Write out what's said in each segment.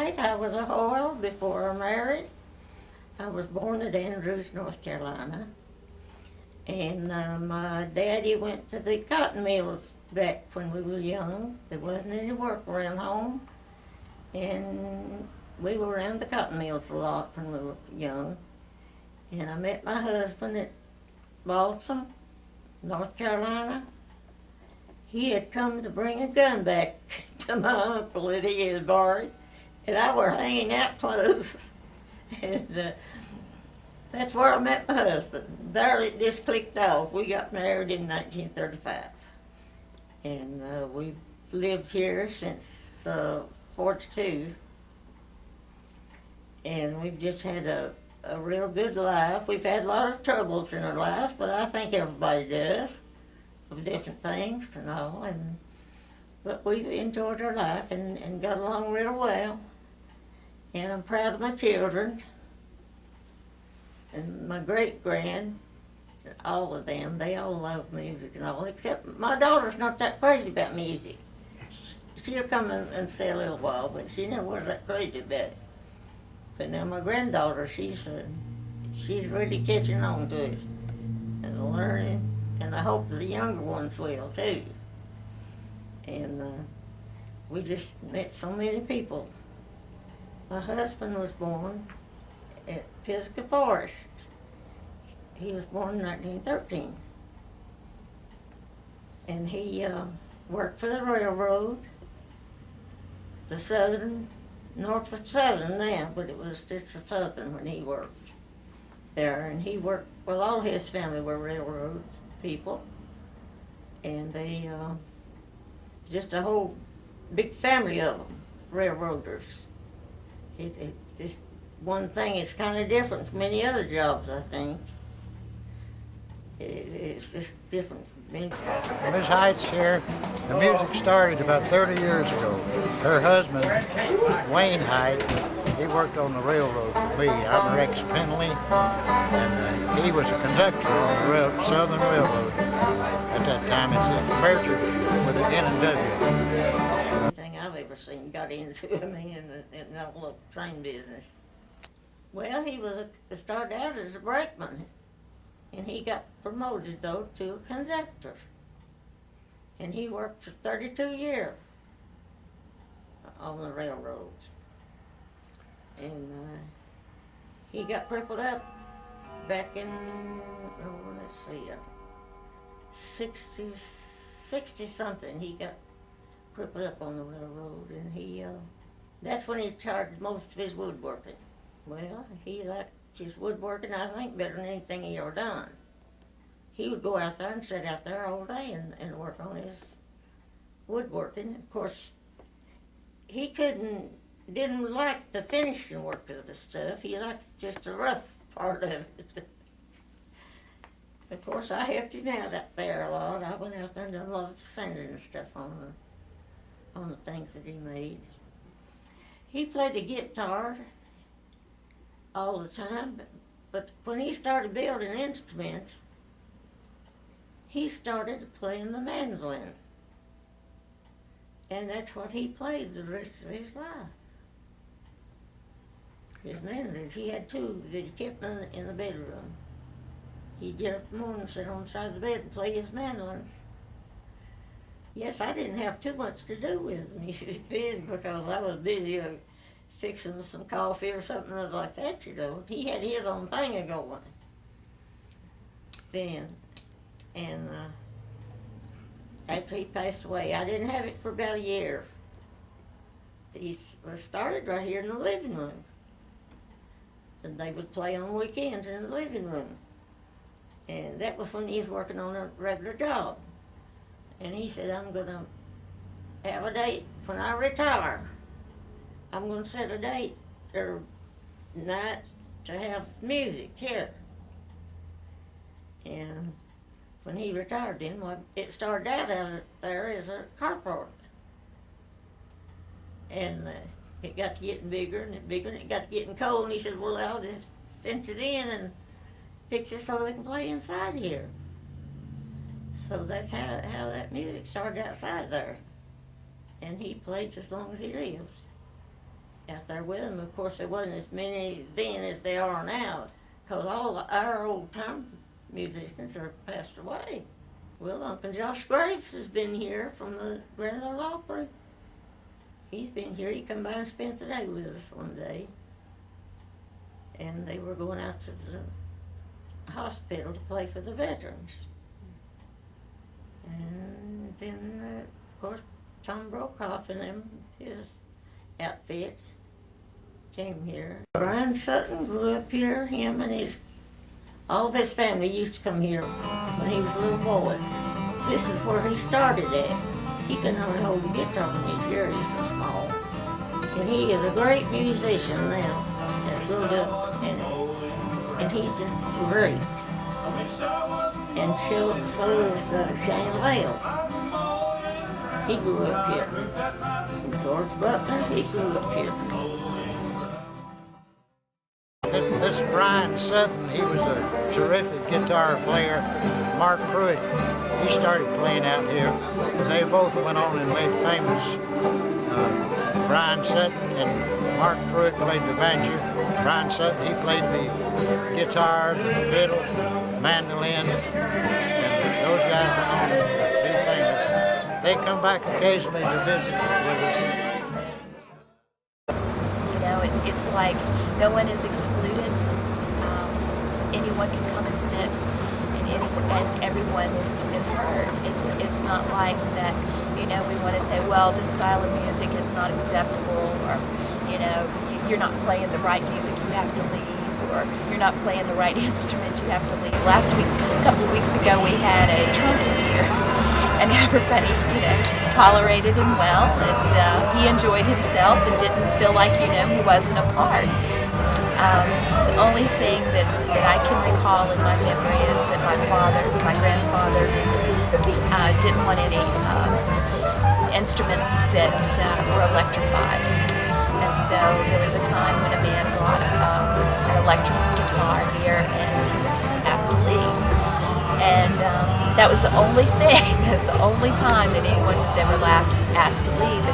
right. I was a Hoyle before I married. I was born at Andrews, North Carolina. And my daddy went to the cotton mills back when we were young. There wasn't any work around home. And we were around the cotton mills a lot when we were young. And I met my husband at Balsam, North Carolina. He had come to bring a gun back to my uncle that he had borrowed, and I were hanging out clothes. And that's where I met my husband. There it just clicked off. We got married in 1935. And we've lived here since 42. And we've just had a real good life. We've had a lot of troubles in our lives, but I think everybody does, of different things and all. But we've enjoyed our life and got along real well. And I'm proud of my children and my great-grand, all of them. They all love music and all, except my daughter's not that crazy about music. She'll come and say a little while, but she never was that crazy about it. But now my granddaughter, she's really catching on to it and learning, and I hope the younger ones will too. And we just met so many people. My husband was born at Pisgah Forest. He was born in 1913. And he worked for the railroad, the Southern, Norfolk Southern now, but it was just the Southern when he worked there. And he worked, well, all his family were railroad people. And they, just a whole big family of them, railroaders. It's just one thing, it's kind of different from any other jobs, I think. It's just different from many jobs. Miss Heights here, the music started about 30 years ago. Her husband, Wayne Height, he worked on the railroad with me. I'm Rex Penley, and he was a conductor on the Southern Railroad. At that time, it's a merger with the N&W. Anything I've ever seen got into him in the little train business. Well, he started out as a brakeman, and he got promoted, though, to a conductor. And he worked for 32 years on the railroads. And he got crippled up back in, let's see, 60-something. He got crippled up on the railroad, and that's when he charged most of his woodworking. Well, he liked his woodworking, I think, better than anything he ever done. He would go out there and sit out there all day and work on his woodworking. Of course, he didn't like the finishing work of the stuff. He liked just the rough part of it. Of course, I helped him out there a lot. I went out there and done a lot of sanding and stuff on the things that he made. He played the guitar all the time, but when he started building instruments, he started playing the mandolin. And that's what he played the rest of his life. His mandolins, he had two that he kept in the bedroom. He'd get up in the morning and sit on the side of the bed and play his mandolins. Yes, I didn't have too much to do with him because I was busy fixing some coffee or something like that, you know. He had his own thing going then. And after he passed away, I didn't have it for about a year. He was started right here in the living room. And they would play on weekends in the living room. And that was when he was working on a regular job. And he said, I'm going to have a date when I retire. I'm going to set a date or night to have music here. And when he retired then, well, it started out there as a carport. And it got to getting bigger and bigger, and it got to getting cold, and he said, well, I'll just fence it in and fix it so they can play inside here. So that's how that music started outside there. And he played as long as he lived. out there with them. Of course, there wasn't as many then as there are now, because all our old-time musicians are passed away. Well, Uncle Josh Graves has been here from the Grand Ole Opry. He's been here. He come by and spent the day with us one day. And they were going out to the hospital to play for the veterans. And then, of course, Tom Brokaw and them, his outfit, came here. Brian Sutton grew up here. Him and all of his family used to come here when he was a little boy. This is where he started at. He couldn't hardly hold the guitar when he was here. He's so small. And he is a great musician now. And grew up in it. And he's just great. And so is Shane Lale. He grew up here. And George Butler, he grew up here. This Brian Sutton, he was a terrific guitar player. Mark Pruitt, he started playing out here. They both went on and made famous. Brian Sutton and Mark Pruitt played the banjo. Brian Sutton, he played the guitar, the fiddle, mandolin, and those guys went on to be famous. They come back occasionally to visit with us. You know, it's like no one is excluded. Anyone can come and sit, and everyone is heard. It's not like that. You know, we want to say, well, this style of music is not acceptable, or you know, you're not playing the right music, you have to leave, or you're not playing the right instrument, you have to leave. Last week, a couple of weeks ago, we had a trumpet here, and everybody, you know, tolerated him well, and he enjoyed himself and didn't feel like, you know, he wasn't a part. The only thing that I can recall in my memory is that my grandfather, didn't want any instruments that were electrified. And so there was a time when a man brought an electric guitar here, and he was asked to leave. And that was the only thing, that's the only time that anyone was ever asked to leave.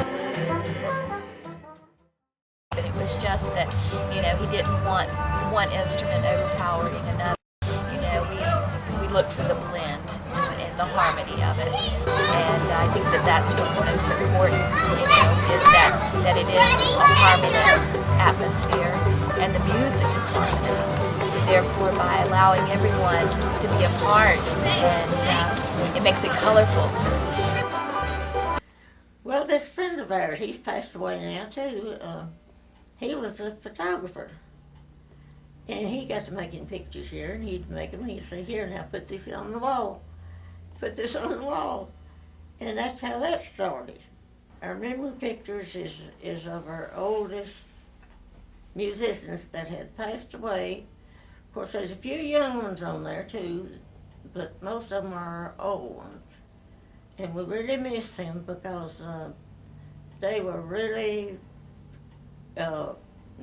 And it was just that, you know, he didn't want one instrument overpowering another. You know, we looked for the blend and the harmony of it. And I think that that's what's most important, you know, is that it is a harmonious atmosphere and the music is harmonious. So therefore, by allowing everyone to be a part, and it makes it colorful. Well, this friend of ours, he's passed away now too. He was a photographer. And he got to making pictures here, and he'd make them, and he'd say, here, now put this on the wall. Put this on the wall. And that's how that started. Our memory pictures is of our oldest musicians that had passed away. Of course, there's a few young ones on there too, but most of them are old ones. And we really miss them because they were really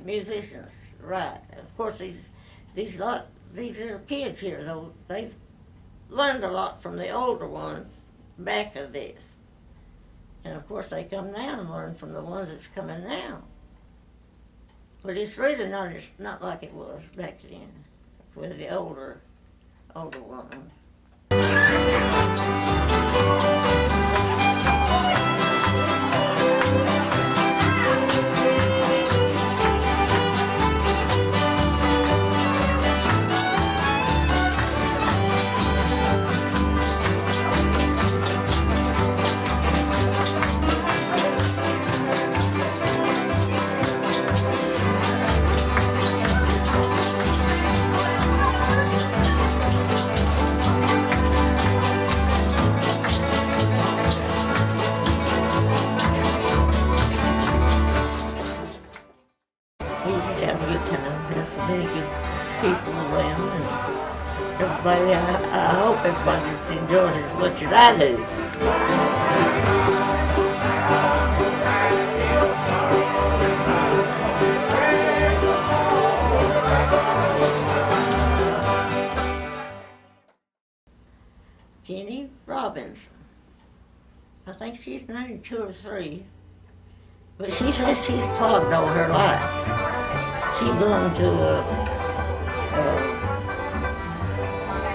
musicians, right? Of course, these little kids here, though, they've learned a lot from the older ones back of this. And of course, they come now and learn from the ones that's coming now. But it's really not like it was back then with the older ones. We used to have a good time. There's so many good people around, and everybody, I hope everybody just enjoys it as much as I do. Jenny Robinson. I think she's 92 or 3. But she says she's clogged all her life. She belonged to a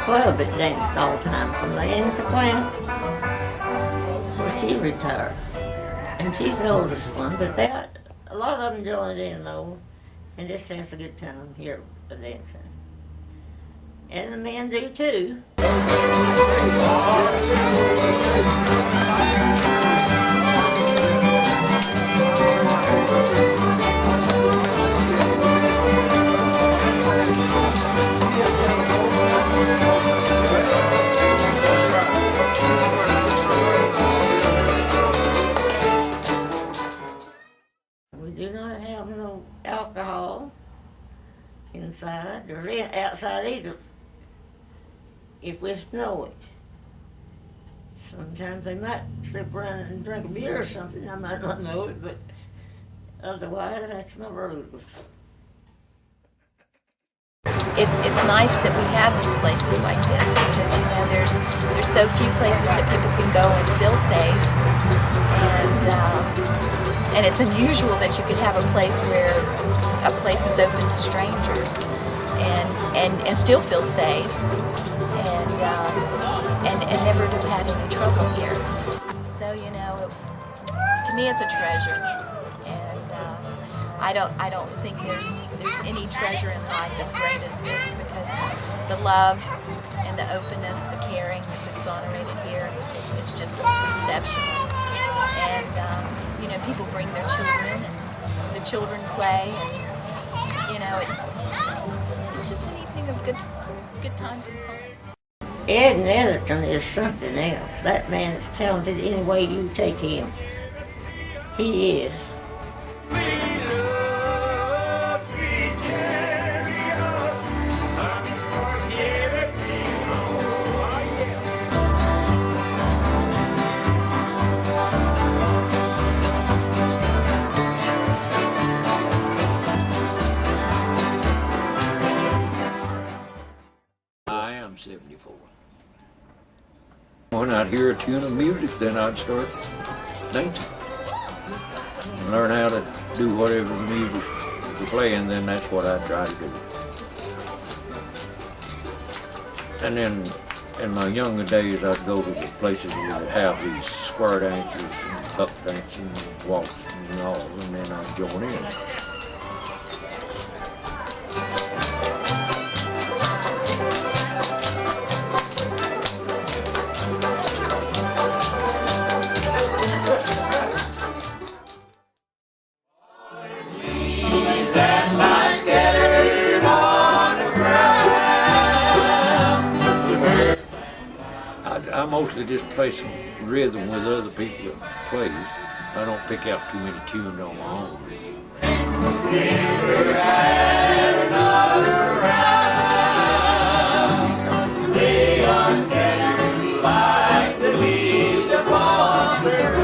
club that danced all the time from the end of the plant. Well, she retired. And she's the oldest one, but a lot of them joined in though, and just has a good time here for dancing. And the men do too. We do not have no alcohol inside or outside either, if we snow it. Sometimes they might slip around and drink a beer or something. I might not know it, but otherwise, that's my rules. It's nice that we have these places like this because you know there's so few places that people can go and feel safe, and it's unusual that you could have a place where a place is open to strangers and still feel safe and never have had any trouble here. So you know, to me it's a treasure. I don't think there's any treasure in life as great as this because the love and the openness, the caring that's exonerated here is just exceptional. And you know, people bring their children and the children play, and you know, it's just an evening of good times and fun. Ed Netherton is something else. That man is talented any way you take him. He is. I am 74. When I'd hear a tune of music, then I'd start dancing. And learn how to do whatever the music was playing, then that's what I'd try to do. And then in my younger days, I'd go to the places where they have these square dances and buck dancing and waltzing and all, and then I'd join in. I mostly just play some rhythm with other people that plays. I don't pick out too many tunes on my own. They are scattered like the leaves upon the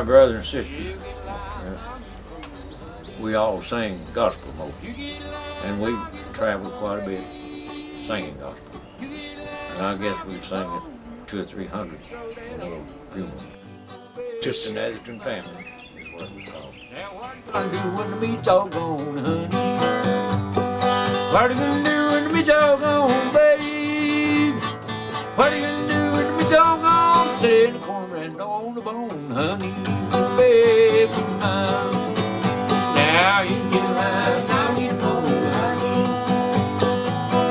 my brother and sister, we all sang gospel most, and we traveled quite a bit singing gospel. And I guess we've sang it 200 or 300 on a little funeral. Just an Atherton family is what it was called. Now what are you gonna do when the meat's all gone, honey? What are you gonna do when the meat's all gone, babe? What are you gonna do when the meat's all gone? Sit in the corner and on the bone, honey, babe of mine. Now you get line, I'll get bold, honey.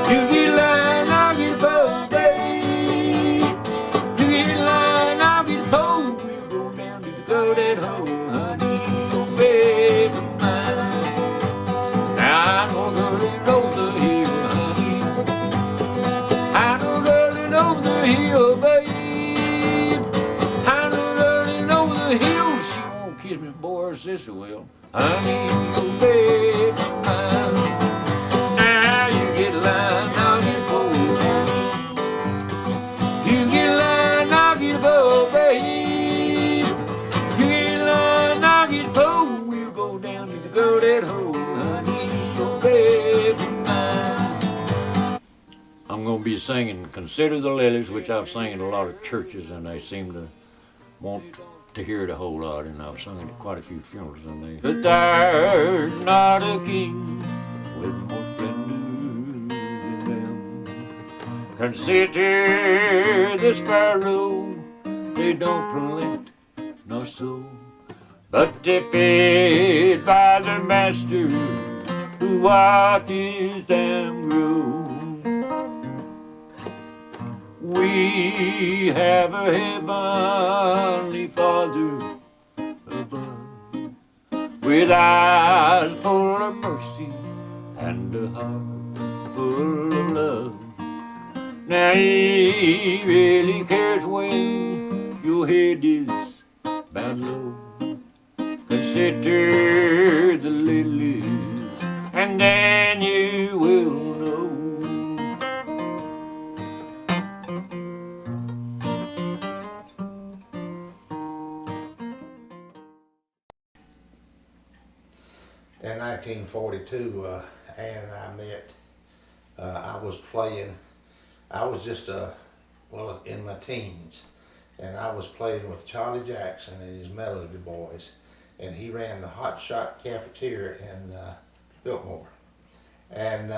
You get line, I'll get bold, babe. You get line, I'll get bold. We'll go down to the goat hole, honey, babe of mine. Now I know a girl that over the hill, honey. I know a girl that over the hill, babe. I know a girl that over the hill. She won't kiss me, boy, her sister will. Honey, oh babe of mine. Now you get line, I'll get bold. You get line, I'll get bold, babe. You get line, I'll get bold. We'll go down to the goat hole, honey, oh babe of mine. I'm gonna be singing "Consider the Lilies," which I've sang in a lot of churches, and they seem to want to hear it a whole lot, and I've sung it at quite a few funerals, and they. But there's not a king with more splendor than them. Consider the sparrow, they don't plant nor sow, but they're fed by their master, who watches them grow. We have a heavenly Father above, with eyes full of mercy and a heart full of love. Now he really cares when your head is bowed low. Consider the lilies, and then you will know. In 1942, Ann and I met. I was playing, I was just, in my teens, and I was playing with Charlie Jackson and his Melody Boys, and he ran the Hot Shot Cafeteria in Biltmore. And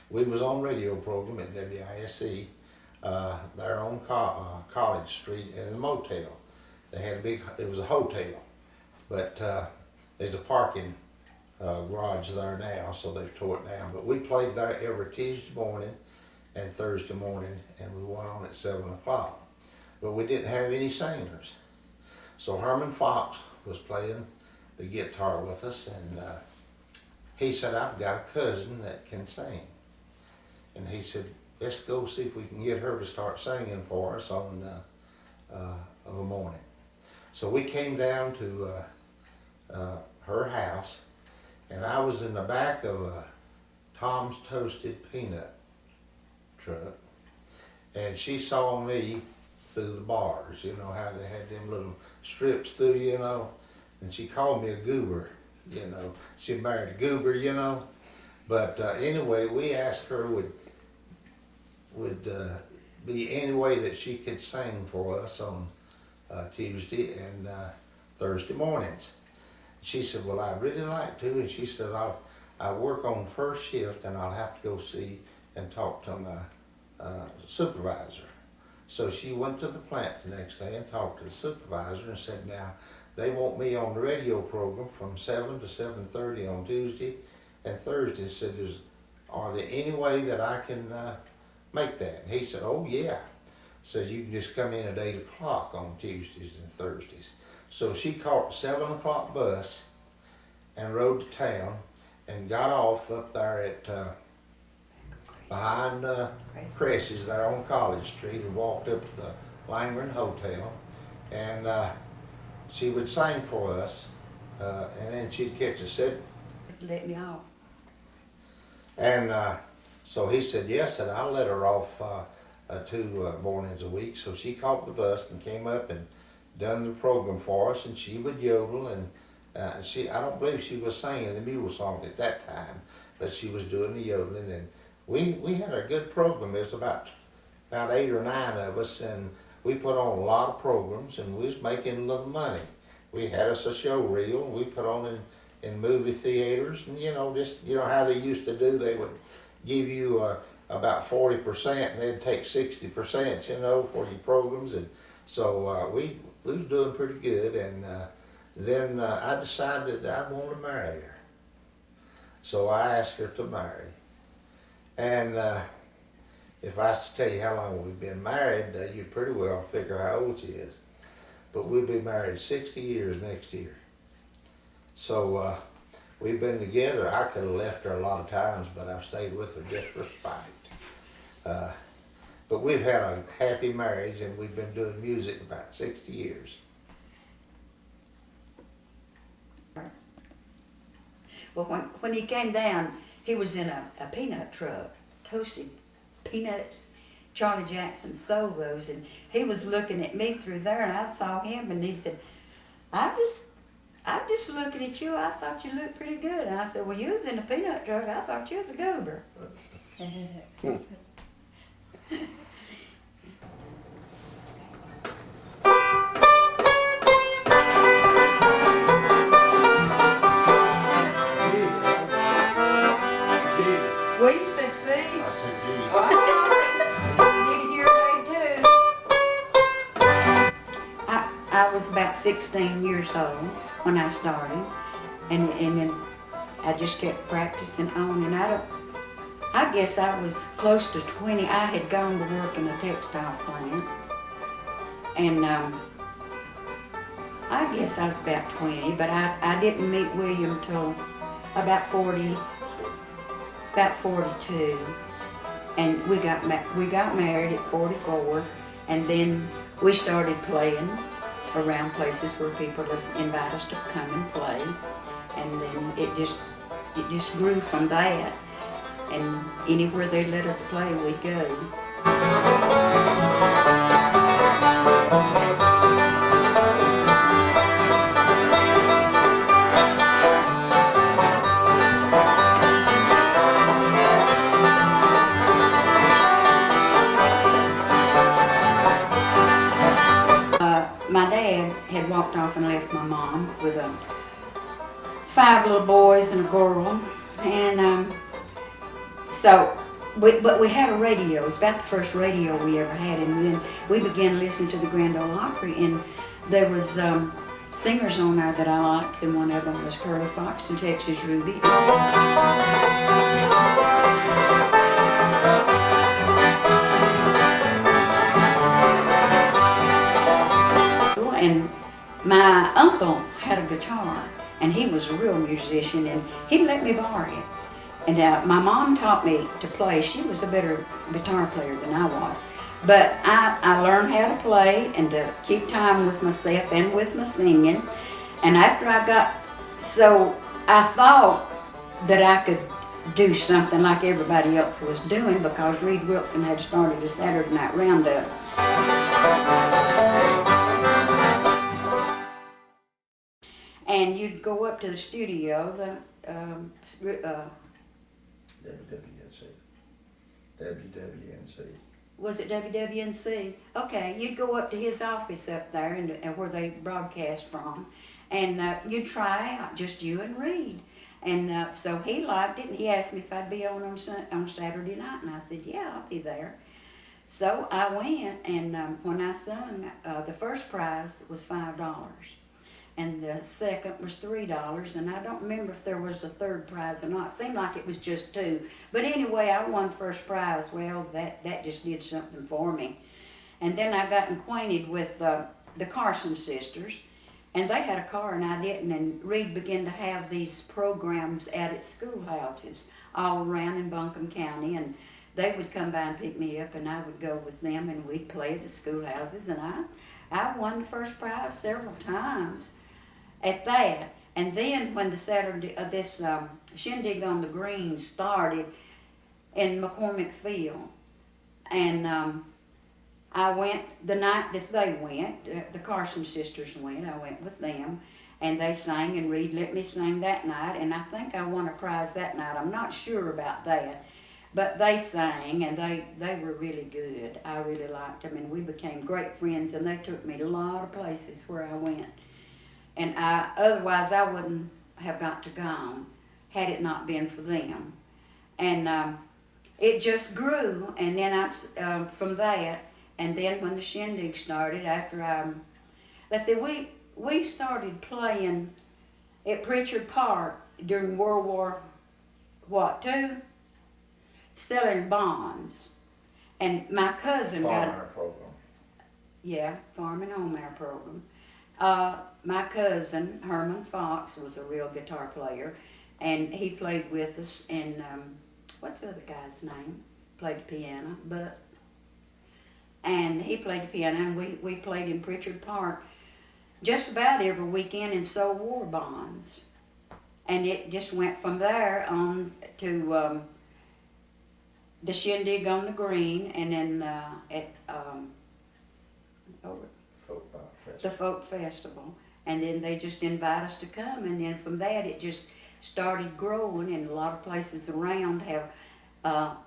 we was on radio program at WISC, there on College Street in a motel. They had a big, it was a hotel, but there's a parking garage there now, so they've tore it down. But we played there every Tuesday morning and Thursday morning, and we went on at 7 o'clock. But we didn't have any singers. So Herman Fox was playing the guitar with us, and he said, I've got a cousin that can sing. And he said, let's go see if we can get her to start singing for us on of a morning. So we came down to her house, and I was in the back of a Tom's Toasted Peanut truck, and she saw me through the bars. You know how they had them little strips through, you know, and she called me a goober, you know. She married a goober, you know. But anyway, we asked her would be any way that she could sing for us on Tuesday and Thursday mornings. She said, well, I'd really like to, and she said, I work on first shift, and I'll have to go see and talk to my supervisor. So she went to the plant the next day and talked to the supervisor and said, now, they want me on the radio program from 7 to 7:30 on Tuesday and Thursday. Said, are there any way that I can make that? And he said, oh yeah. Says, you can just come in at 8 o'clock on Tuesdays and Thursdays. So she caught the 7 o'clock bus and rode to town and got off up there at behind Cressy's there on College Street, and walked up to the Langren Hotel, and she would sing for us, and then she'd catch a sip. Let me off. And so he said yes, and I'll let her off 2 mornings a week. So she caught the bus and came up and done the program for us, and she would yodel, and I don't believe she was singing the mule song at that time, but she was doing the yodeling, and we had a good program. There was about 8 or 9 of us, and we put on a lot of programs, and we was making a little money. We had us a show reel, and we put on in movie theaters, and just how they used to do. They would give you about 40%, and they'd take 60%, for your programs, and so we was doing pretty good, and then I decided I wanted to marry her. So I asked her to marry, and if I was to tell you how long we've been married, you'd pretty well figure how old she is. But we'll be married 60 years next year. So we've been together. I could have left her a lot of times, but I've stayed with her just for spite. But we've had a happy marriage, and we've been doing music about 60 years. Well, when he came down, he was in a peanut truck, toasted peanuts, Charlie Jackson solos, and he was looking at me through there, and I saw him, and he said, I'm just looking at you. I thought you looked pretty good. And I said, well, you was in a peanut truck. I thought you was a goober. William said C. I said, gee. Oh, I saw it. Need a hearing aid too. I was about 16 years old when I started, and then I just kept practicing on, and I guess I was close to 20. I had gone to work in a textile plant, and I guess I was about 20, but I didn't meet William till about 42, and we got married at 44, and then we started playing around places where people would invite us to come and play, and then it just grew from that, and anywhere they let us play, we'd go. My dad had walked off and left my mom with 5 little boys and a girl, and but we had a radio, about the first radio we ever had, and then we began listening to the Grand Ole Opry, and there was singers on there that I liked, and one of them was Curly Fox and Texas Ruby. And my uncle had a guitar, and he was a real musician, and he let me borrow it. And my mom taught me to play. She was a better guitar player than I was. But I learned how to play and to keep time with myself and with my singing. And after so I thought that I could do something like everybody else was doing, because Reed Wilson had started a Saturday Night Roundup. And you'd go up to the studio, WWNC. Was it WWNC? Okay, you'd go up to his office up there, and where they broadcast from, and you'd try out, just you and Reed. And so he liked it, and he asked me if I'd be on Saturday night, and I said, yeah, I'll be there. So I went, and when I sung, the first prize was $5. And the second was $3, and I don't remember if there was a third prize or not. It seemed like it was just 2. But anyway, I won first prize. Well, that just did something for me. And then I got acquainted with the Carson sisters, and they had a car and I didn't, and Reed began to have these programs out at schoolhouses all around in Buncombe County, and they would come by and pick me up, and I would go with them, and we'd play at the schoolhouses, and I won the first prize several times at that. And then when the Saturday, this Shindig on the Green started in McCormick Field, and I went the night that they went, the Carson sisters went, I went with them, and they sang and Reed let me sing that night, and I think I won a prize that night. I'm not sure about that, but they sang, and they were really good. I really liked them, and we became great friends, and they took me to a lot of places where I went. And otherwise I wouldn't have got to go had it not been for them. And it just grew, and then from that, and then when the Shindig started, after we started playing at Pritchard Park during World War II, selling bonds. And my cousin Farm got our program. yeah, Farm and Home Air program. My cousin Herman Fox was a real guitar player, and he played with us. And what's the other guy's name? Played the piano, and he played the piano, and we played in Pritchard Park just about every weekend and sold war bonds. And it just went from there on to the Shindig on the Green, and then at the folk festival. And then they just invite us to come, and then from that it just started growing, and a lot of places around have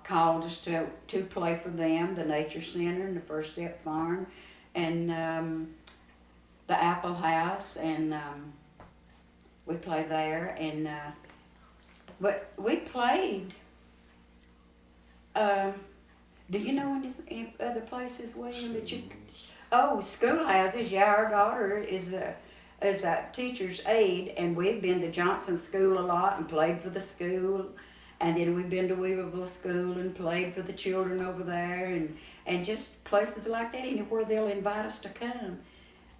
called us to play for them, the Nature Center and the First Step Farm, and the Apple House, and we play there. And but we played. Do you know any other places, William, that you? Oh, schoolhouses. Yeah, our daughter is a teacher's aide, and we've been to Johnson School a lot and played for the school, and then we've been to Weaverville School and played for the children over there, and just places like that, anywhere they'll invite us to come,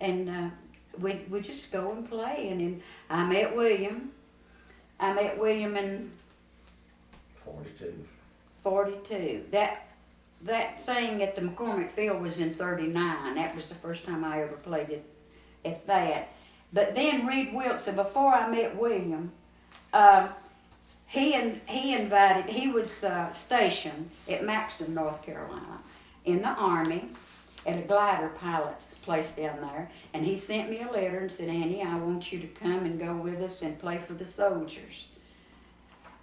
and we just go and play. And then I met William in 42. That thing at the McCormick Field was in 39. That was the first time I ever played it at that. But then Reed Wilson, before I met William, he was stationed at Maxton, North Carolina, in the Army, at a glider pilot's place down there. And he sent me a letter and said, Annie, I want you to come and go with us and play for the soldiers.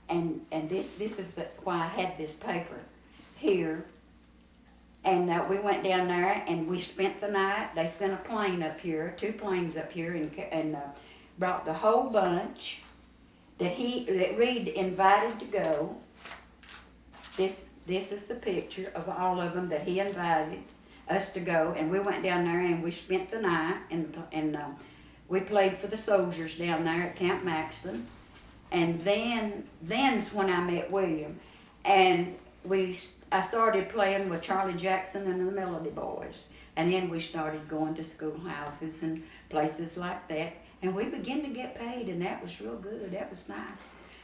And this is why I had this paper here. And we went down there and we spent the night. They sent a plane up here, 2 planes up here, and brought the whole bunch that Reed invited to go. This is the picture of all of them that he invited us to go. And we went down there and we spent the night, and we played for the soldiers down there at Camp Maxton. And then's when I met William, and I started playing with Charlie Jackson and the Melody Boys, and then we started going to schoolhouses and places like that, and we began to get paid, and that was real good. That was nice.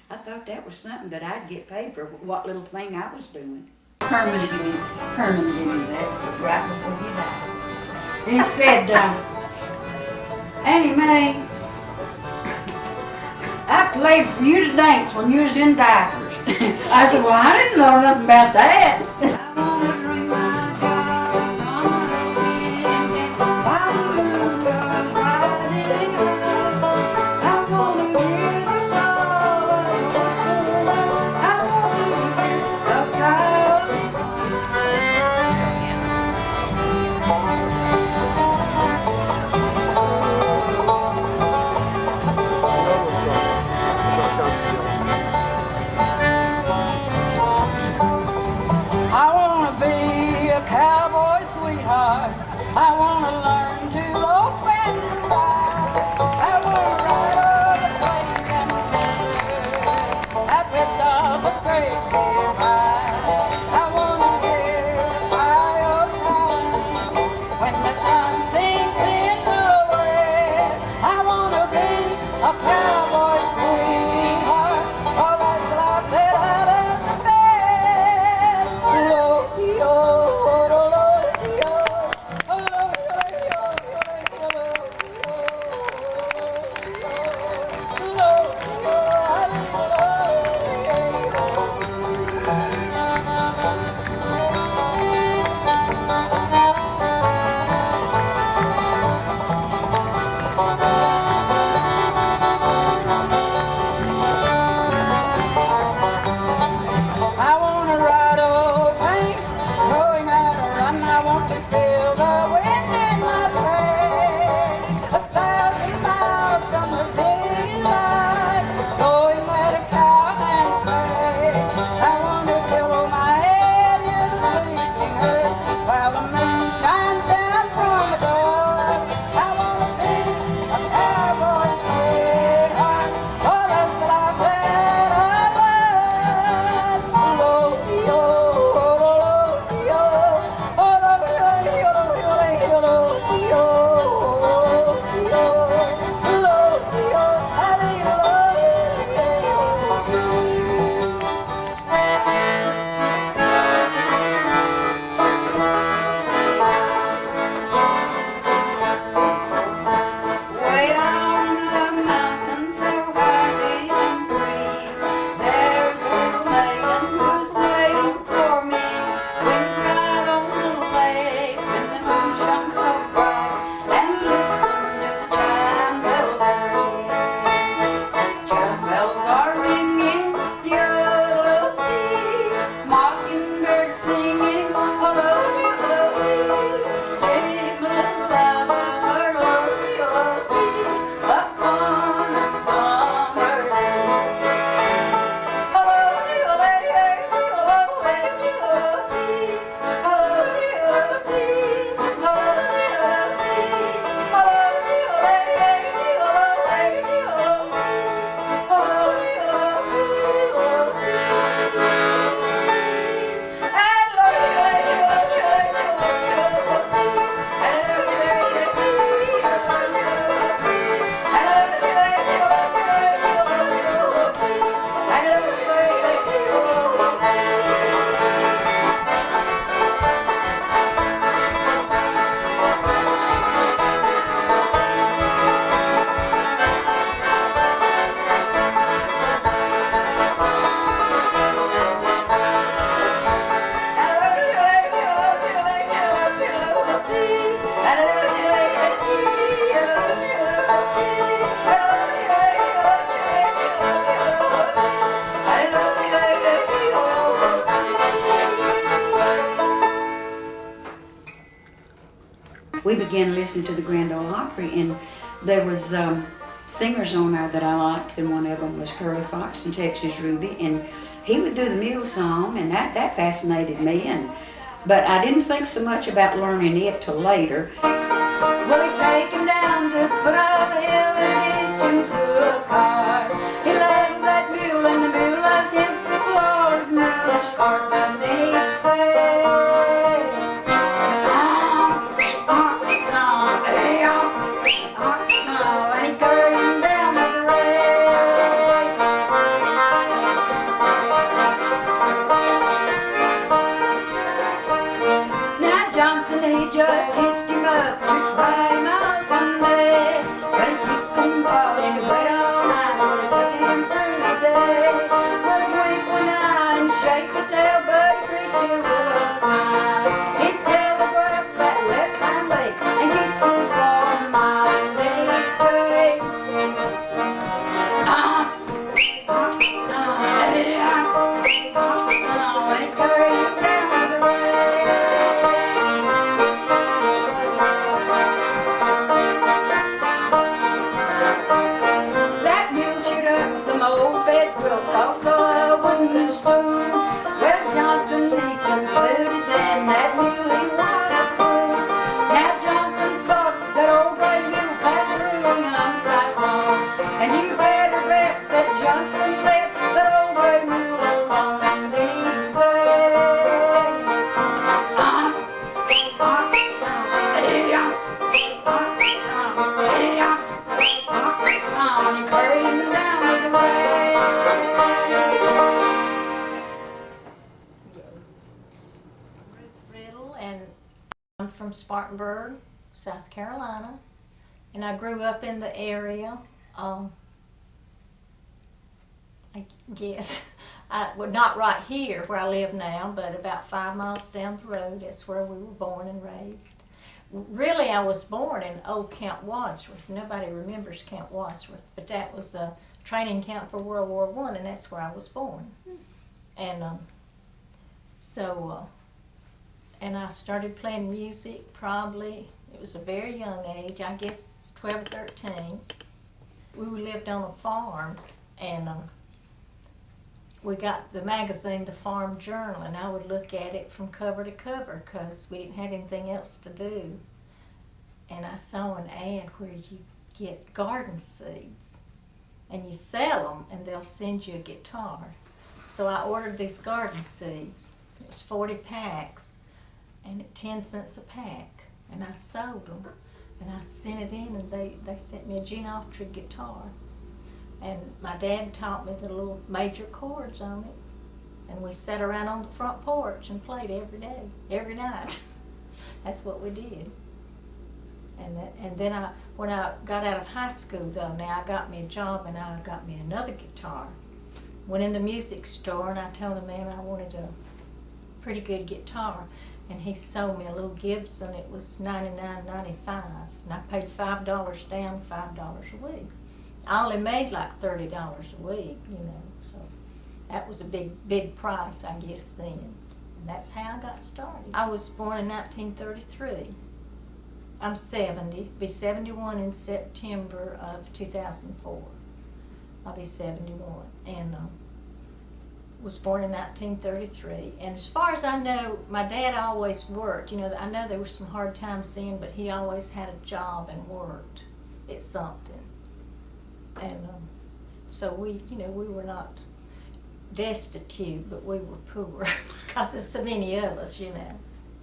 I thought that was something that I'd get paid for what little thing I was doing. Herman gave me that right before he died. He said, Annie Mae, I played for you to dance when you was in diapers. I said, well, I didn't know nothing about that. we began listening to the Grand Ole Opry, and there was singers on there that I liked, and one of them was Curly Fox and Texas Ruby, and he would do the mule song, and that fascinated me. But I didn't think so much about learning it till later. Well, he take him down to the foot of a hill and hitch him to a car. He loved that mule and the mule loved him. Well, all his mulish heart, but then he'd say, and he'd carry him down the parade. Now Johnson, he just hitched him up to try him out one day, but he kicked and fought and he played all night. Well, he took him through the day. Well, he'd wink one eye and shake his tail, but he greet you with a smile. He'd telegraph that left hind leg and keep him for a mile, and then he'd say, and he'd carry him down the road. That mule chewed up some old bed quilts, also a wooden stool. Well, Johnson, he concluded then that mule, he was a fool. Now Johnson thought that old gray mule passed through a young cyclone, and you better bet that Johnson left that old gray mule alone. And then he'd say, and he carried him down the way. Riddle, and I'm from Spartanburg, South Carolina, and I grew up in the area. I guess, well, not right here where I live now, but about 5 miles down the road. That's where we were born and raised. Really, I was born in old Camp Wadsworth. Nobody remembers Camp Wadsworth, but that was a training camp for World War I, and that's where I was born. And and I started playing music probably, it was a very young age, I guess 12 or 13. We lived on a farm, and we got the magazine, the Farm Journal, and I would look at it from cover to cover because we didn't have anything else to do. And I saw an ad where you get garden seeds and you sell them and they'll send you a guitar. So I ordered these garden seeds. It was 40 packs and at 10 cents a pack. And I sold them and I sent it in, and they sent me a Gene Autry guitar. And my dad taught me the little major chords on it. And we sat around on the front porch and played every day, every night. That's what we did. And then when I got out of high school, though, now I got me a job and I got me another guitar. Went in the music store and I told the man I wanted a pretty good guitar. And he sold me a little Gibson. It was $99.95. And I paid $5 down, $5 a week. I only made like $30 a week, you know, so that was a big price, I guess, then. And that's how I got started. I was born in 1933. I'm 70, be 71 in September of 2004. I'll be 71, and was born in 1933. And as far as I know, my dad always worked. You know, I know there were some hard times then, but he always had a job and worked at something. And so we were not destitute, but we were poor because there's so many of us, you know.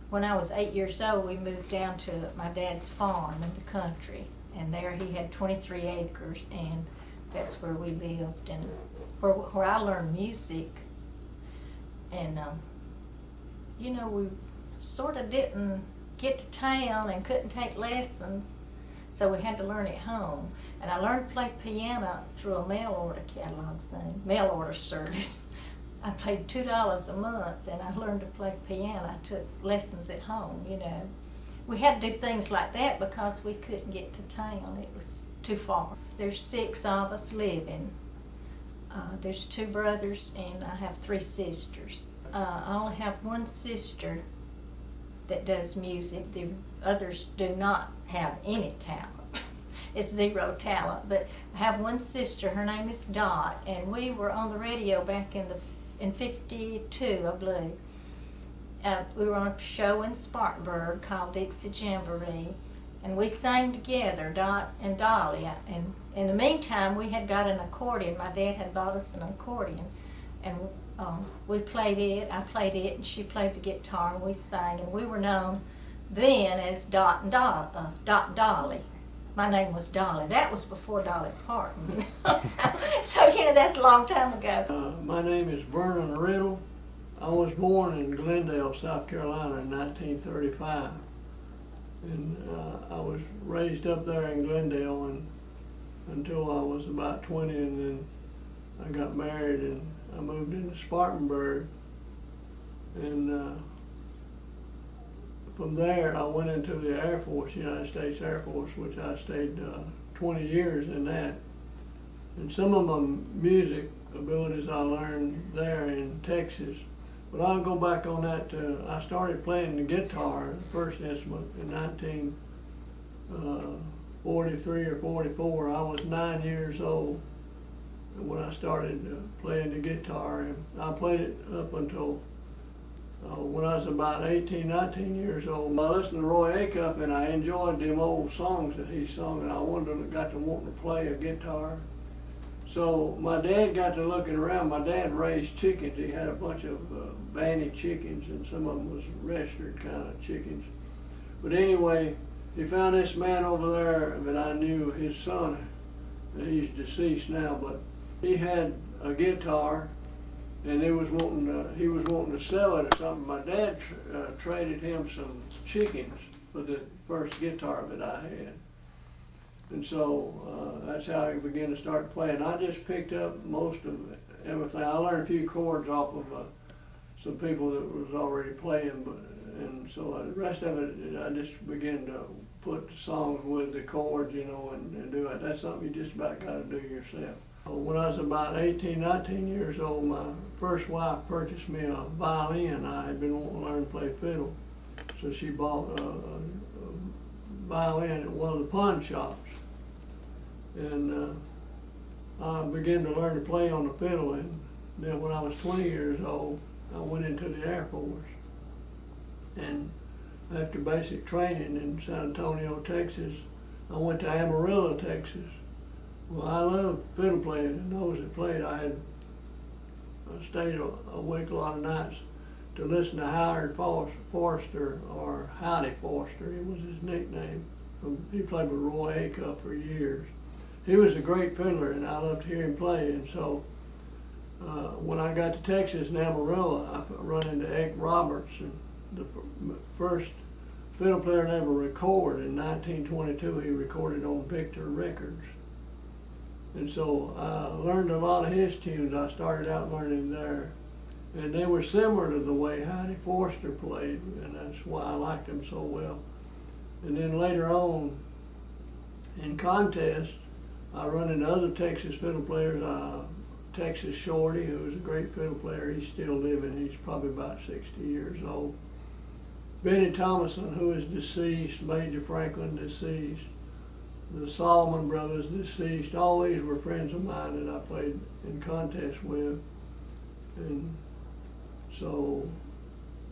When I was 8 years old, we moved down to my dad's farm in the country, and there he had 23 acres, and that's where we lived, and where I learned music. And you know, we sort of didn't get to town and couldn't take lessons, so we had to learn at home. And I learned to play piano through a mail order catalog thing, mail order service. I paid $2 a month and I learned to play piano. I took lessons at home, you know. We had to do things like that because we couldn't get to town. It was too far. There's 6 of us living. There's 2 brothers and I have 3 sisters. I only have one sister that does music. The others do not have any talent. It's zero talent. But I have one sister, her name is Dot, and we were on the radio back in 52, I believe. We were on a show in Spartanburg called Dixie Jamboree, and we sang together, Dot and Dolly. And in the meantime, we had got an accordion. My dad had bought us an accordion, and we played it. I played it, and she played the guitar, and we sang. And we were known then as Dot and Dolly. My name was Dolly. That was before Dolly Parton. You know? so that's a long time ago. My name is Vernon Riddle. I was born in Glendale, South Carolina in 1935. And I was raised up there in Glendale until I was about 20, and then I got married and I moved into Spartanburg. And from there I went into the Air Force, United States Air Force, which I stayed 20 years in that. And some of my music abilities I learned there in Texas. But I'll go back on that. I started playing the guitar, the first instrument, in 1943 or 44. I was 9 years old when I started playing the guitar. And I played it up until when I was about 18, 19 years old. I listened to Roy Acuff, and I enjoyed them old songs that he sung, and I got to wanting to play a guitar. So my dad got to looking around. My dad raised chickens. He had a bunch of banny chickens, and some of them was registered kind of chickens. But anyway, he found this man over there that I knew, his son. He's deceased now, but he had a guitar, and he was wanting to sell it or something. My dad traded him some chickens for the first guitar that I had. And so that's how I began to start playing. I just picked up most of everything. I learned a few chords off of some people that was already playing, and so the rest of it, I just began to put the songs with the chords, and do it. That's something you just about got to do yourself. When I was about 18, 19 years old, my first wife purchased me a violin. I had been wanting to learn to play fiddle, so she bought a violin at one of the pawn shops. And I began to learn to play on the fiddle, and then when I was 20 years old, I went into the Air Force. And after basic training in San Antonio, Texas, I went to Amarillo, Texas. Well, I loved fiddle playing, and those that played, I stayed awake a lot of nights to listen to Howard Forster, or Howdy Forster, it was his nickname. He played with Roy Acuff for years. He was a great fiddler, and I loved to hear him play. And so when I got to Texas in Amarillo, I run into Ike Roberts, and the first fiddle player to ever record in 1922. He recorded on Victor Records. And so I learned a lot of his tunes. I started out learning there. And they were similar to the way Howdy Forster played, and that's why I liked him so well. And then later on, in contests, I run into other Texas fiddle players. Texas Shorty, who was a great fiddle player, he's still living. He's probably about 60 years old. Benny Thomason, who is deceased, Major Franklin, deceased. The Solomon brothers, deceased. All these were friends of mine that I played in contests with. And so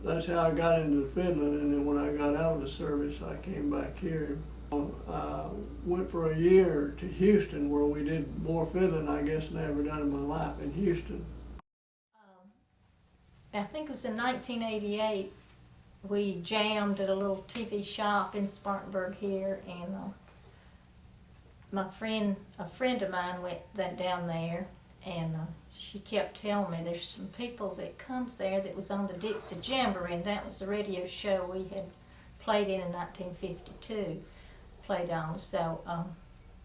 that's how I got into the fiddling. And then when I got out of the service, I came back here. I went for a year to Houston, where we did more fiddling, I guess, than I ever done in my life in Houston. I think it was in 1988, we jammed at a little TV shop in Spartanburg here, and a friend of mine went down there, and she kept telling me there's some people that comes there that was on the Dixie Jamboree, and that was the radio show we had played in 1952. Played on. So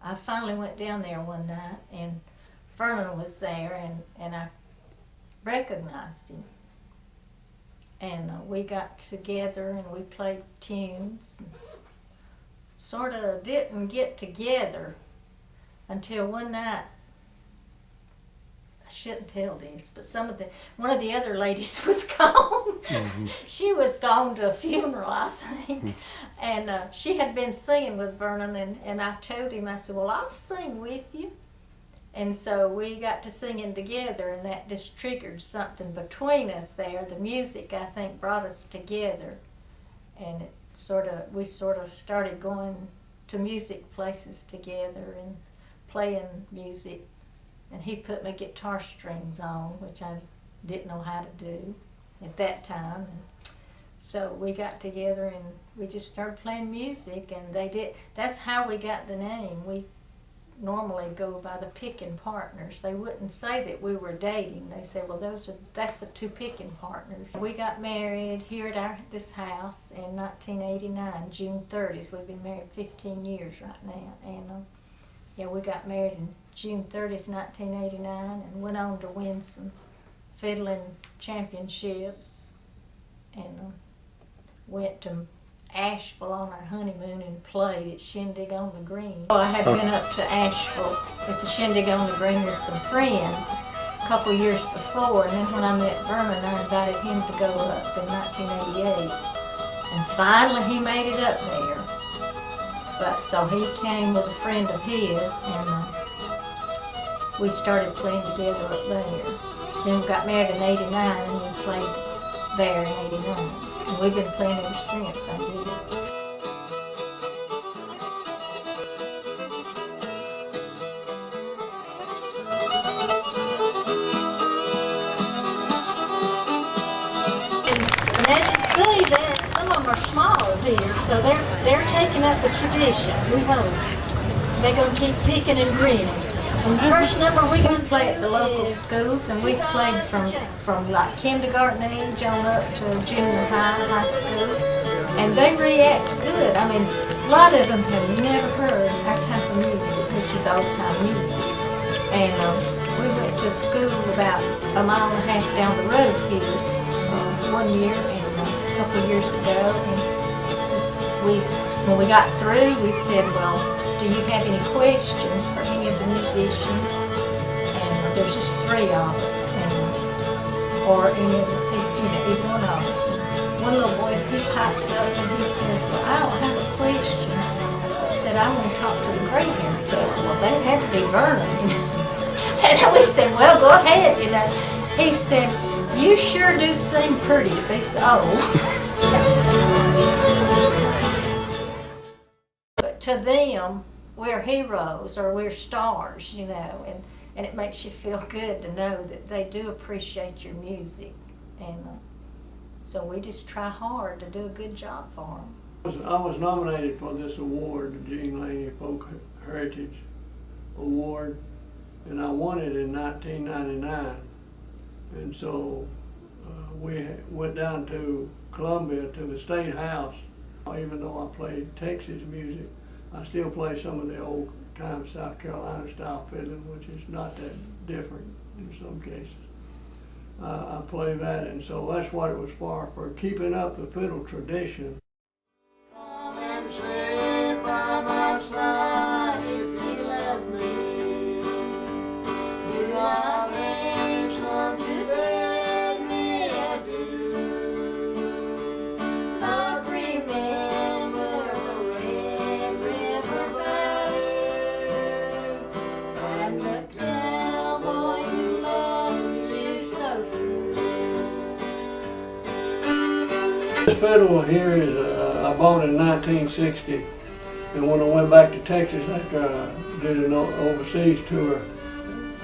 I finally went down there one night, and Vernon was there, and I recognized him. And we got together and we played tunes. Sort of didn't get together until one night. I shouldn't tell this, but one of the other ladies was gone, She was gone to a funeral, I think. And she had been singing with Vernon, and I told him, I said, well, I'll sing with you. And so we got to singing together, and that just triggered something between us there. The music, I think, brought us together. And we sort of started going to music places together and playing music. And he put my guitar strings on, which I didn't know how to do at that time. And so we got together and we just started playing music, and that's how we got the name. We normally go by the picking partners. They wouldn't say that we were dating. They said, well, that's the two picking partners. We got married here at this house in 1989, June 30th. We've been married 15 years right now. And yeah, we got married in June 30th, 1989, and went on to win some fiddling championships, and went to Asheville on our honeymoon and played at Shindig on the Green. I had been up to Asheville at the Shindig on the Green with some friends a couple years before, and then when I met Vernon, I invited him to go up in 1988, and finally he made it up there. But so he came with a friend of his, and we started playing together up there. Then we got married in 89, and we played there in 89. And we've been playing ever since, I guess. And as you see, some of them are small here, so they're taking up the tradition. We hope they're gonna keep picking and grinning. And the first number we would play at the local schools, and we played from like kindergarten age on up to junior high school, and they react good. I mean, a lot of them have never heard our type of music, which is old time music. And we went to school about a mile and a half down the road here one year and a couple of years ago, and when we got through, we said, well, do you have any questions for any of the musicians? And there's just three of us, or any of either one of us. And one little boy, he pipes up and he says, well, I don't have a question. He said, I want to talk to the gray-haired fella. Well, that has to be Vernon. And we said, well, go ahead, He said, you sure do seem pretty to be so old. But to them, we're heroes or we're stars, and it makes you feel good to know that they do appreciate your music. And so we just try hard to do a good job for them. I was nominated for this award, the Gene Laney Folk Heritage Award, and I won it in 1999. And so we went down to Columbia to the State House. Even though I played Texas music, I still play some of the old time South Carolina style fiddling, which is not that different in some cases. I play that, and so that's what it was for keeping up the fiddle tradition. Come and sit by my side if you love me. Do I hasten to beg me adieu? But remember the Red River Valley and the cowboy who loves you so true. This fiddle here is I bought in 1960, and when I went back to Texas after I did an overseas tour,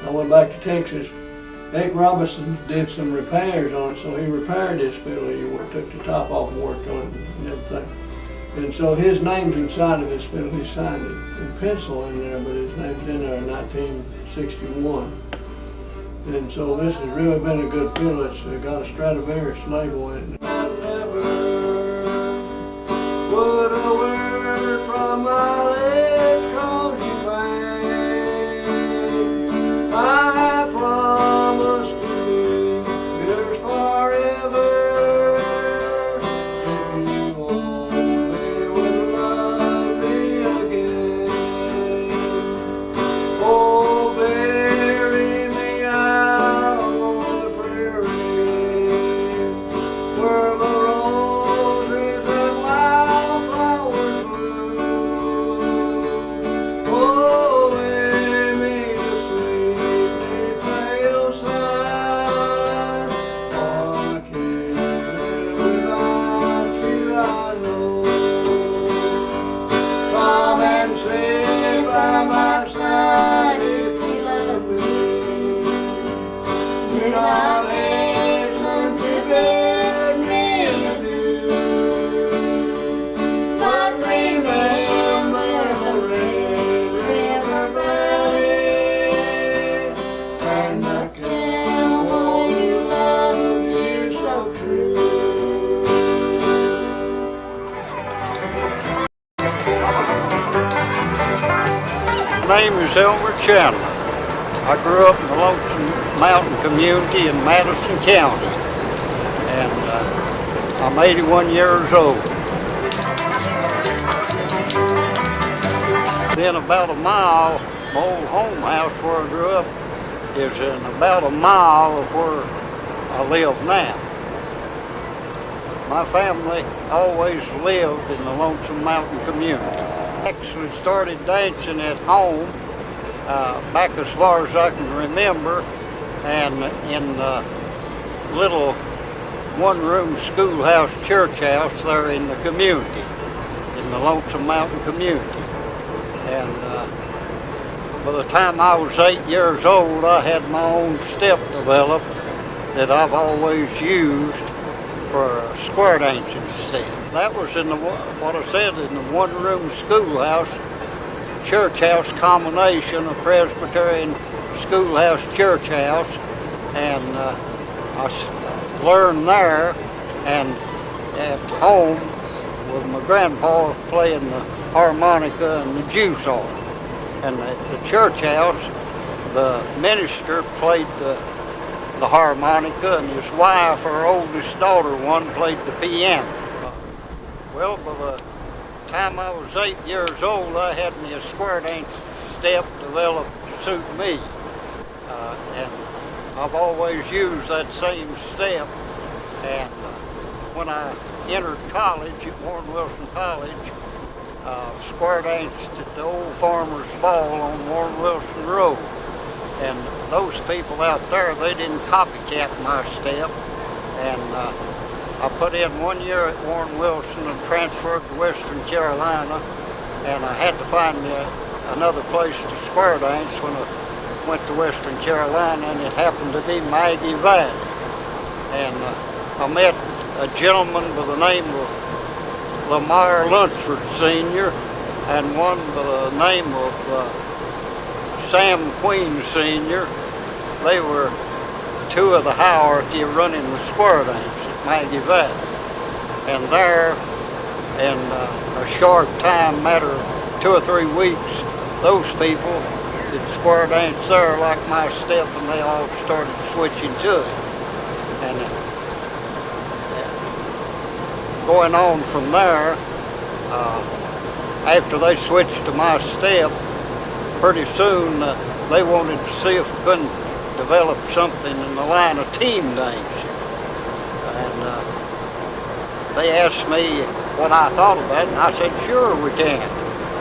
I went back to Texas. Ike Robinson did some repairs on it, so he repaired this fiddle. He took the top off and worked on it and everything. And so his name's inside of this fiddle. He signed it in pencil in there, but his name's in there in 1961. And so this has really been a good fiddle. It's got a Stradivarius label in it. Would a word from my lips cause you pain? I promise to be yours forever if you only would love me again. Oh, bury me out on the prairie where name is Elmer Chandler. I grew up in the Lonesome Mountain community in Madison County, and I'm 81 years old. Then about a mile, my old home house where I grew up is in about a mile of where I live now. My family always lived in the Lonesome Mountain community. Actually started dancing at home back as far as I can remember, and in the little one-room schoolhouse, church house there in the community, in the Lonesome Mountain community. And by the time I was 8 years old, I had my own step developed that I've always used for a square dancing step. That was in the, what I said, in the one-room schoolhouse, church house combination of Presbyterian schoolhouse, church house, and I learned there, and at home with my grandpa playing the harmonica and the juice horn. And at the church house, the minister played the harmonica, and his wife, her oldest daughter, played the piano. Well, by the time I was 8 years old, I had me a square dance step developed to suit me. And I've always used that same step. And when I entered college at Warren Wilson College, square danced at the Old Farmer's Ball on Warren Wilson Road. And those people out there, they didn't copycat my step. And I put in 1 year at Warren Wilson and transferred to Western Carolina. And I had to find me another place to square dance when I went to Western Carolina, and it happened to be Maggie Valley. And I met a gentleman by the name of Lamar Lunsford Sr. and one by the name of Sam Queen Sr. They were two of the hierarchy running the square dance at Maggie Valley. And there, in a short time, matter of 2 or 3 weeks, those people did square dance there like my step, and they all started switching to it. And going on from there, after they switched to my step, pretty soon they wanted to see if we couldn't develop something in the line of team dancing. And they asked me what I thought about it, and I said, sure we can.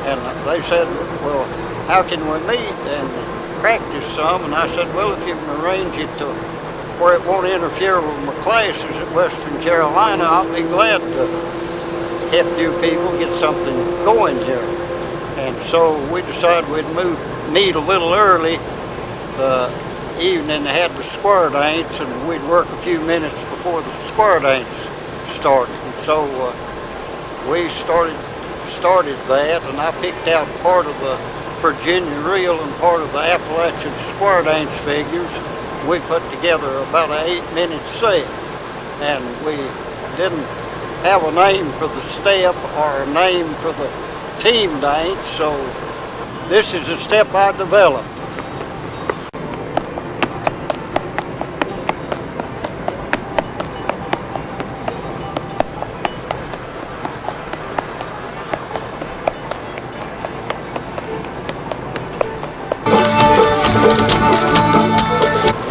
And they said, well, how can we meet and practice some? And I said, well, if you can arrange it to where it won't interfere with my classes at Western Carolina, I'll be glad to help you people get something going here. And so we decided we'd meet a little early the evening they had the square dance, and we'd work a few minutes before the square dance started. And so we started that, and I picked out part of the Virginia reel and part of the Appalachian square dance figures. We put together about an 8-minute set, and we didn't have a name for the step or a name for the team dance, so this is a step I developed.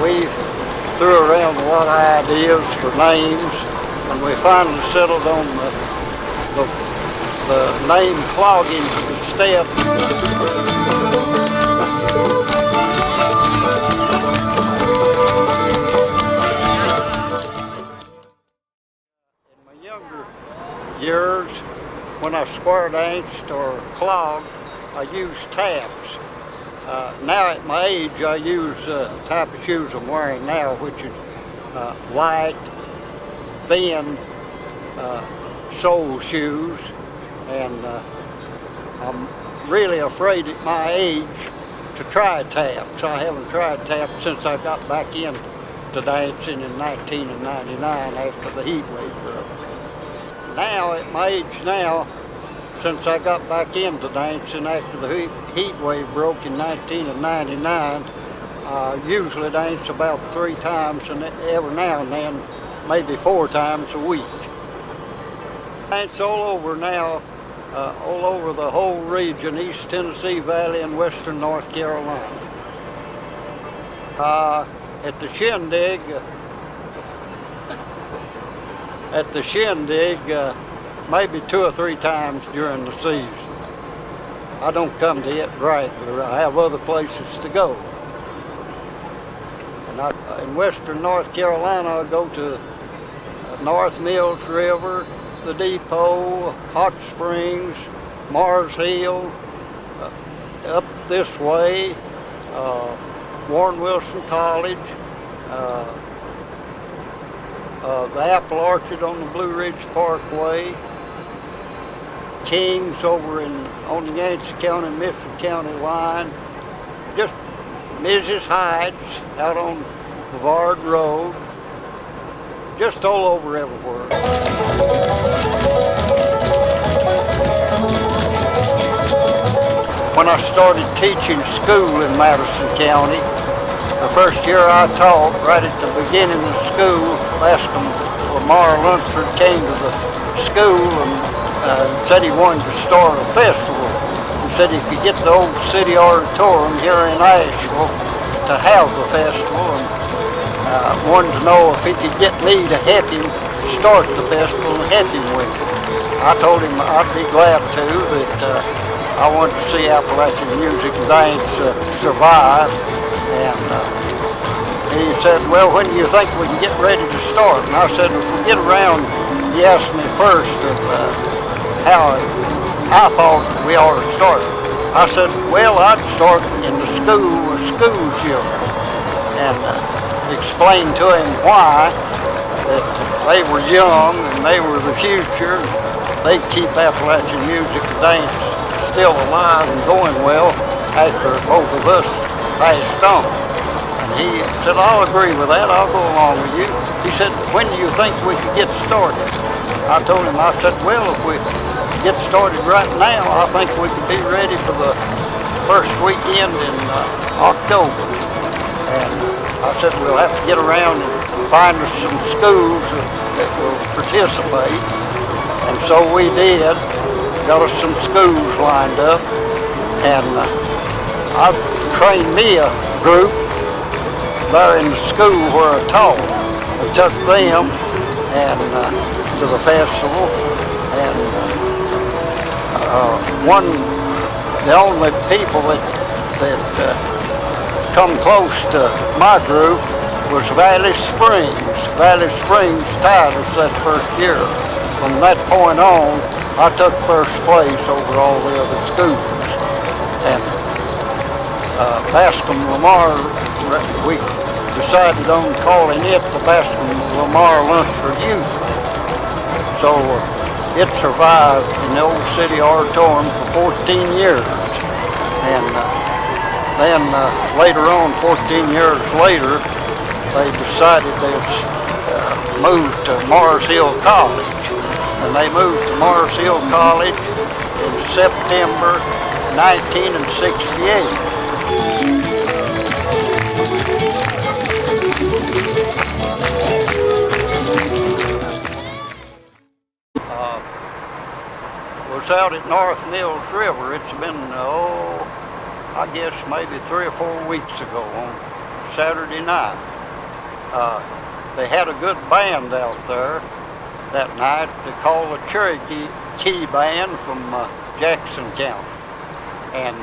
We threw around a lot of ideas for names, and we finally settled on the name clogging for the step. In my younger years, when I square danced or clogged, I used tabs. Now at my age, I use the type of shoes I'm wearing now, which is light, thin sole shoes, and I'm really afraid at my age to try taps. I haven't tried taps since I got back into dancing in 1999 after the heat wave broke. Now, at my age now, since I got back into dancing after the heat wave broke in 1999, I usually dance about 3 times, and every now and then, maybe 4 times a week. Dance all over now, all over the whole region, East Tennessee Valley and Western North Carolina. At the Shindig, maybe 2 or 3 times during the season. I don't come to it regular. I have other places to go. And in Western North Carolina, I go to North Mills River, the Depot, Hot Springs, Mars Hill, up this way, Warren Wilson College, the Apple Orchard on the Blue Ridge Parkway, Kings over on the Yancey County, Mifflin County line, just Mrs. Heights out on Brevard Road, just all over everywhere. When I started teaching school in Madison County, the first year I taught, right at the beginning of school, Bascom Lamar Lunsford came to the school and said he wanted to start a festival. He said he could get the old city auditorium here in Asheville to have the festival, and wanted to know if he could get me to help him start the festival and help him with it. I told him I'd be glad to, that I wanted to see Appalachian music and dance survive. And he said, well, when do you think we can get ready to start? And I said, if we get around, he asked me first of how I thought we ought to start. I said, well, I'd start in the school with school children, and explain to him why, that they were young and they were the future. They'd keep Appalachian music and dance still alive and going well after both of us passed on. And he said, I'll agree with that, I'll go along with you. He said, when do you think we could get started? I told him, I said, well, if we get started right now, I think we could be ready for the first weekend in October. And I said, we'll have to get around and find us some schools that will participate. And so we did, got us some schools lined up, and I trained me a group there in the school where I taught. I took them and to the festival, and the only people that come close to my group was Valley Springs. Valley Springs tied us that first year. From that point on, I took first place over all the other schools. And Bascom Lamar, we decided on calling it the Bascom Lamar Lunsford Youth. So it survived in the old city auditorium for 14 years. And then later on, 14 years later, they decided they'd move to Mars Hill College. And they moved to Mars Hill College in September 1968. Was out at North Mills River. It's been, I guess maybe 3 or 4 weeks ago on Saturday night. They had a good band out there that night. They called the Cherokee Band from Jackson County. And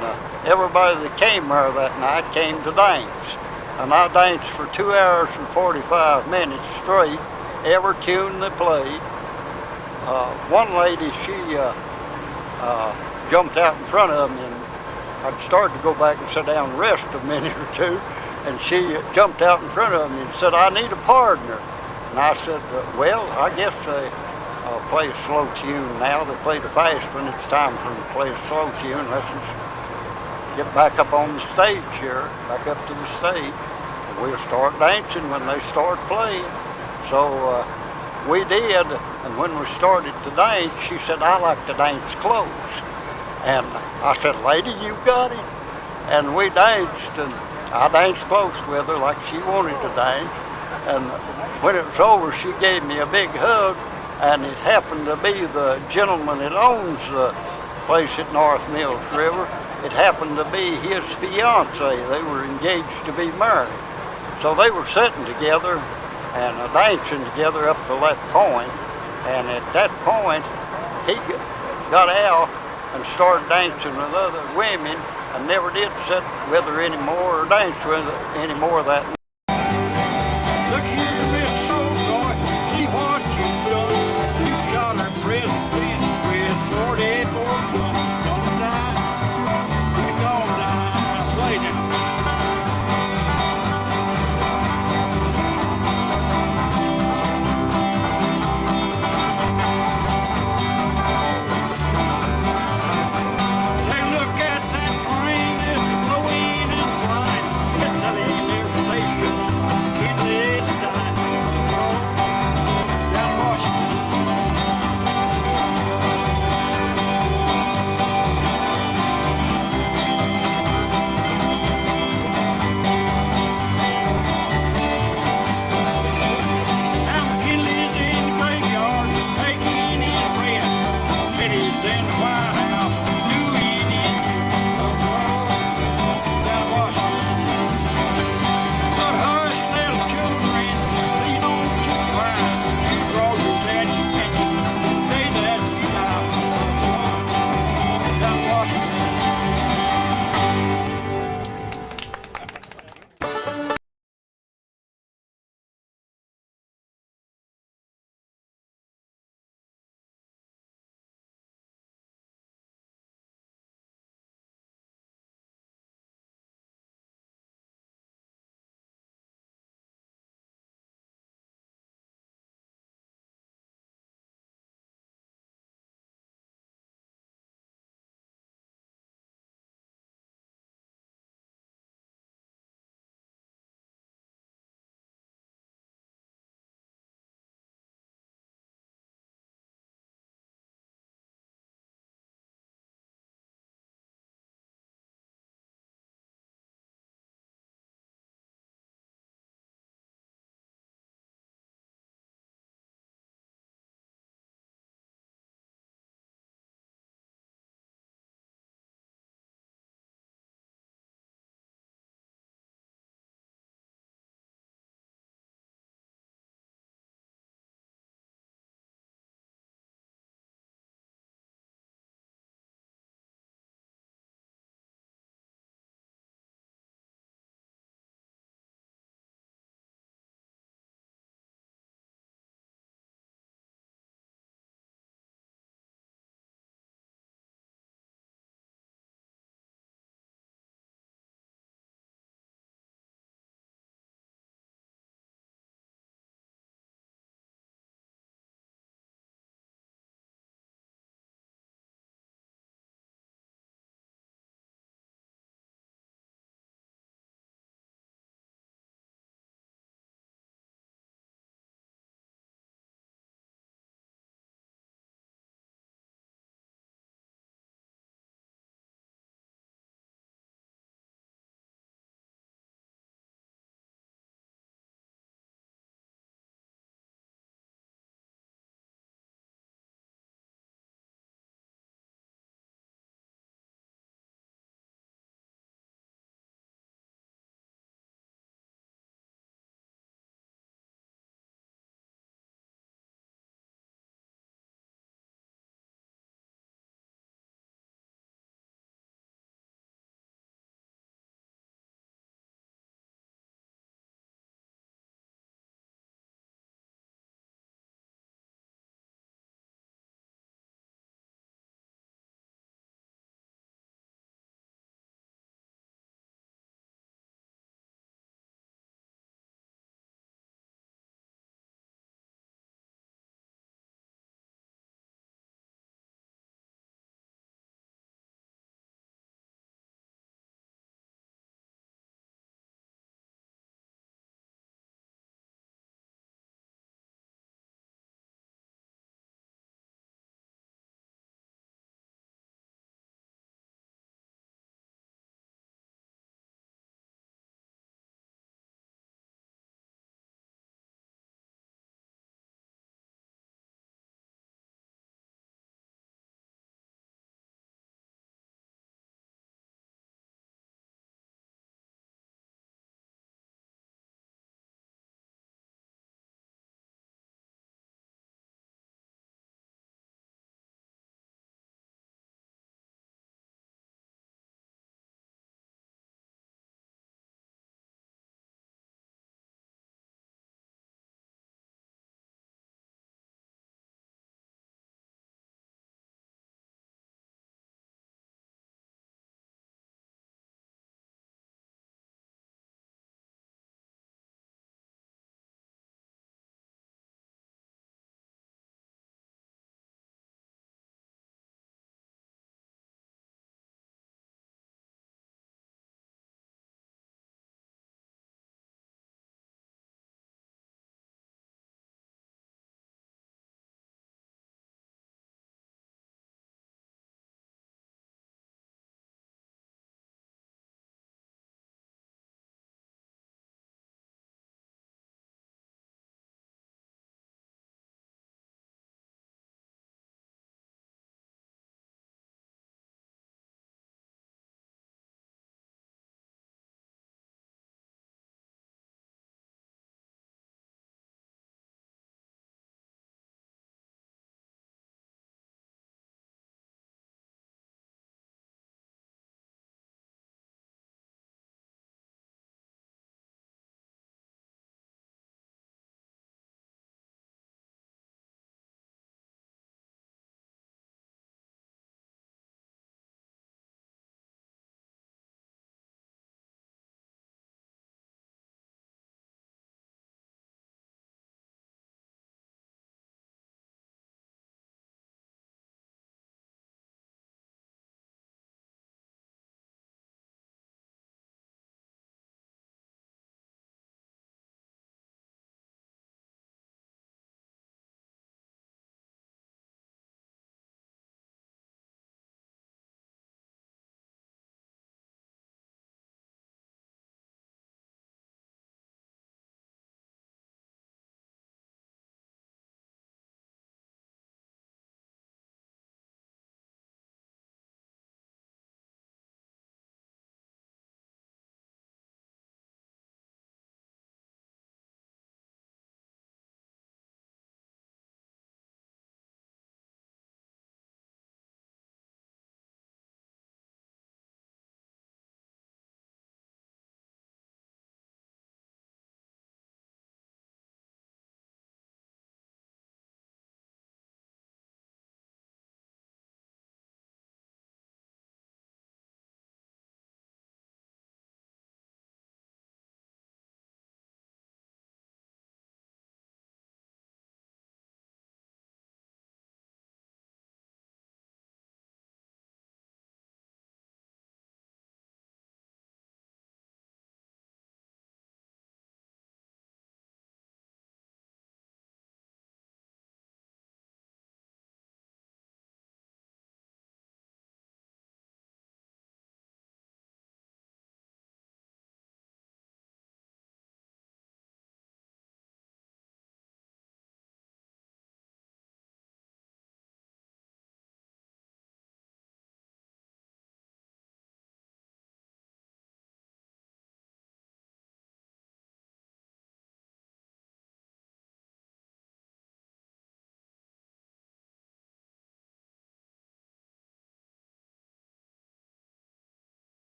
everybody that came there that night came to dance. And I danced for 2 hours and 45 minutes straight, every tune they played. One lady, she jumped out in front of me, and I'd started to go back and sit down and rest a minute or two, and she jumped out in front of me and said, I need a partner. And I said, well, I guess they play a slow tune now. They played a fast one. It's time for them to play a slow tune. Let's just get back up on the stage here, back up to the stage. And we'll start dancing when they start playing. So we did, and when we started to dance, she said, I like to dance close. And I said, lady, you got it. And we danced, and I danced close with her like she wanted to dance. And when it was over, she gave me a big hug, and it happened to be the gentleman that owns the place at North Mills River. It happened to be his fiance. They were engaged to be married. So they were sitting together and dancing together up to that point. And at that point, he got out and started dancing with other women and never did sit with her anymore or dance with her anymore that night.